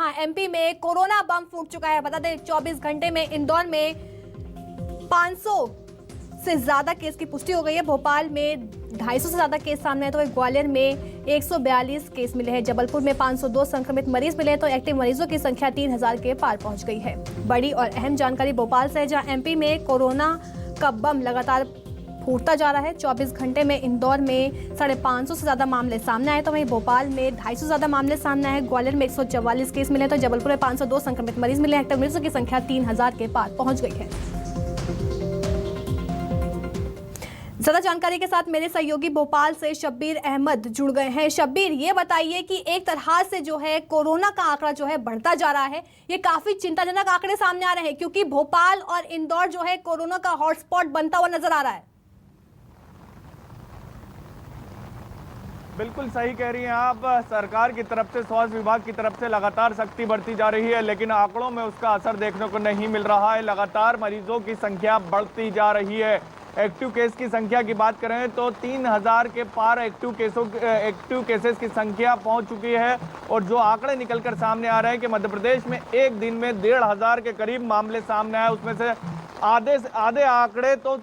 जहां एमपी में कोरोना बम फूट चुका है। बता दें 24 घंटे में इंदौर में 500 से ज्यादा केस की पुष्टि हो गई है। भोपाल में 250 से ज्यादा केस सामने आए तो ग्वालियर में 142 केस मिले हैं। जबलपुर में 502 संक्रमित मरीज मिले तो एक्टिव मरीजों की संख्या 3000 के पार पहुंच गई है। बड़ी और अहम जानकारी भोपाल से है, जहां एमपी में कोरोना का बम लगातार फूटता जा रहा है। 24 घंटे में इंदौर में 550 से ज्यादा मामले सामने आए तो वहीं भोपाल में 250 से ज्यादा मामले सामने आए। ग्वालियर में 144 केस मिले तो जबलपुर में 502 संक्रमित मरीज मिले। एक्टिव मरीजों की संख्या 3000 के पार पहुंच गई है। ज्यादा जानकारी के साथ मेरे सहयोगी भोपाल से शब्बीर अहमद जुड़ गए हैं। शब्बीर, ये बताइए कि एक तरह से जो है कोरोना का आंकड़ा जो है बढ़ता जा रहा है, ये काफी चिंताजनक आंकड़े सामने आ रहे हैं क्योंकि भोपाल और इंदौर जो है कोरोना का हॉटस्पॉट बनता हुआ नजर आ रहा है। बिल्कुल सही कह रही हैं आप। सरकार की तरफ से, स्वास्थ्य विभाग की तरफ से लगातार सख्ती बढ़ती जा रही है, लेकिन आंकड़ों में उसका असर देखने को नहीं मिल रहा है। लगातार मरीजों की संख्या बढ़ती जा रही है। एक्टिव केस की संख्या की बात करें तो 3000 के पार एक्टिव केसेस की संख्या पहुंच चुकी है। और जो आंकड़े निकलकर सामने आ रहे हैं कि मध्य प्रदेश में एक दिन में 1500 के करीब मामले सामने आए, उसमें से आधे आंकड़े तो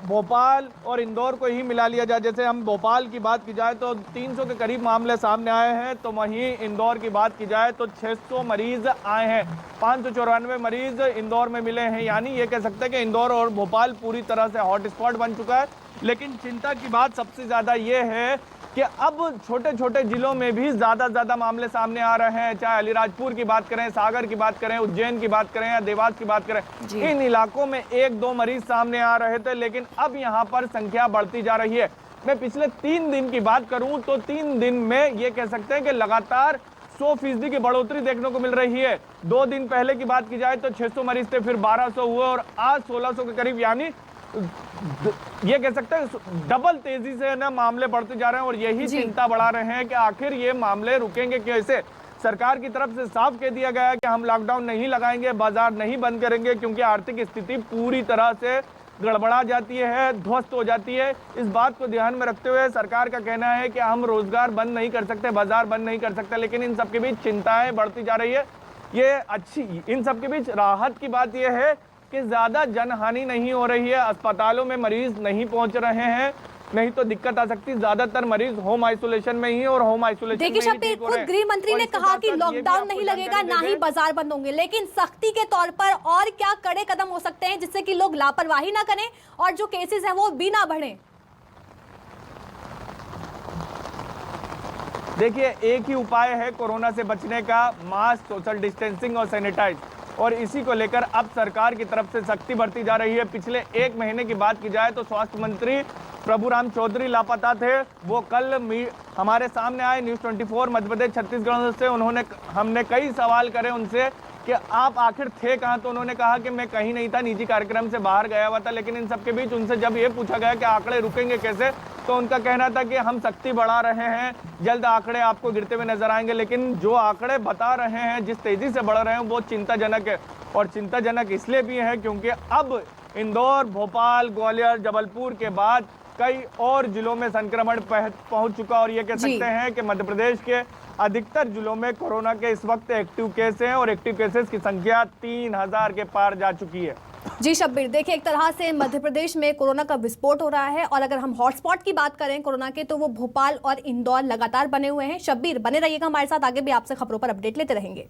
भोपाल और इंदौर को ही मिला लिया जाए। जैसे हम भोपाल की बात की जाए तो 300 के करीब मामले सामने आए हैं, तो वहीं इंदौर की बात की जाए तो 600 मरीज आए हैं। 594 मरीज इंदौर में मिले हैं। यानी ये कह सकते हैं कि इंदौर और भोपाल पूरी तरह से हॉटस्पॉट बन चुका है। लेकिन चिंता की बात सबसे ज़्यादा ये है कि अब छोटे छोटे जिलों में भी ज़्यादा मामले सामने आ रहे हैं। चाहे अलीराजपुर की बात करें, सागर की बात करें, उज्जैन की बात करें या देवास की बात करें, इन इलाकों में 1-2 मरीज सामने आ रहे थे, लेकिन अब यहाँ पर संख्या बढ़ती जा रही है। मैं पिछले 3 दिन की बात करूं तो 3 दिन में ये कह सकते हैं कि लगातार 100% की बढ़ोतरी देखने को मिल रही है। 2 दिन पहले की बात की जाए तो 600 मरीज थे, फिर 1200 हुए और आज 1600 के करीब, यानी ये कह सकते हैं डबल तेजी से ना मामले बढ़ते जा रहे हैं। और यही चिंता बढ़ा रहे हैं कि आखिर ये मामले रुकेंगे कैसे। सरकार की तरफ से साफ कह दिया गया है कि हम लॉकडाउन नहीं लगाएंगे, बाजार नहीं बंद करेंगे, क्योंकि आर्थिक स्थिति पूरी तरह से गड़बड़ा जाती है, ध्वस्त हो जाती है। इस बात को ध्यान में रखते हुए सरकार का कहना है कि हम रोजगार बंद नहीं कर सकते, बाजार बंद नहीं कर सकते, लेकिन इन सबके बीच चिंताएं बढ़ती जा रही है। ये इन सबके बीच राहत की बात यह है कि ज्यादा जनहानि नहीं हो रही है। अस्पतालों में मरीज नहीं पहुंच रहे हैं, नहीं तो दिक्कत आ सकती। ज्यादातर मरीज होम आइसोलेशन में ही और होम आइसोलेशन देखिए शब्बीर, खुद गृह मंत्री ने कहा कि लॉकडाउन नहीं लगेगा, ना ही बाजार बंद होंगे, लेकिन सख्ती के तौर पर और क्या कड़े कदम हो सकते हैं जिससे कि लोग लापरवाही ना करें और जो केसेस हैं वो भी ना बढ़े? देखिए, एक ही उपाय है कोरोना से बचने का, मास्क, सोशल डिस्टेंसिंग और सैनिटाइज। और इसी को लेकर अब सरकार की तरफ से सख्ती बढ़ती जा रही है। पिछले 1 महीने की बात की जाए तो स्वास्थ्य मंत्री प्रभुराम चौधरी लापता थे। वो कल हमारे सामने आए न्यूज़ 24 मध्य प्रदेश छत्तीसगढ़ से। हमने कई सवाल करे उनसे कि आप आखिर थे कहाँ, तो उन्होंने कहा कि मैं कहीं नहीं था, निजी कार्यक्रम से बाहर गया हुआ था। लेकिन इन सबके बीच उनसे जब ये पूछा गया कि आंकड़े रुकेंगे कैसे, तो उनका कहना था कि हम सख्ती बढ़ा रहे हैं, जल्द आंकड़े आपको गिरते हुए नजर आएंगे। लेकिन जो आंकड़े बता रहे हैं, जिस तेजी से बढ़ रहे हैं, वो चिंताजनक है। और चिंताजनक इसलिए भी है क्योंकि अब इंदौर, भोपाल, ग्वालियर, जबलपुर के बाद कई और जिलों में संक्रमण पहुंच चुका। और ये कह सकते हैं कि मध्य प्रदेश के अधिकतर जिलों में कोरोना के इस वक्त एक्टिव केस हैं और एक्टिव केसेस की संख्या 3000 के पार जा चुकी है। जी शब्बीर, देखिए एक तरह से मध्य प्रदेश में कोरोना का विस्फोट हो रहा है और अगर हम हॉटस्पॉट की बात करें कोरोना के तो वो भोपाल और इंदौर लगातार बने हुए हैं। शब्बीर, बने रहिएगा हमारे साथ, आगे भी आपसे खबरों पर अपडेट लेते रहेंगे।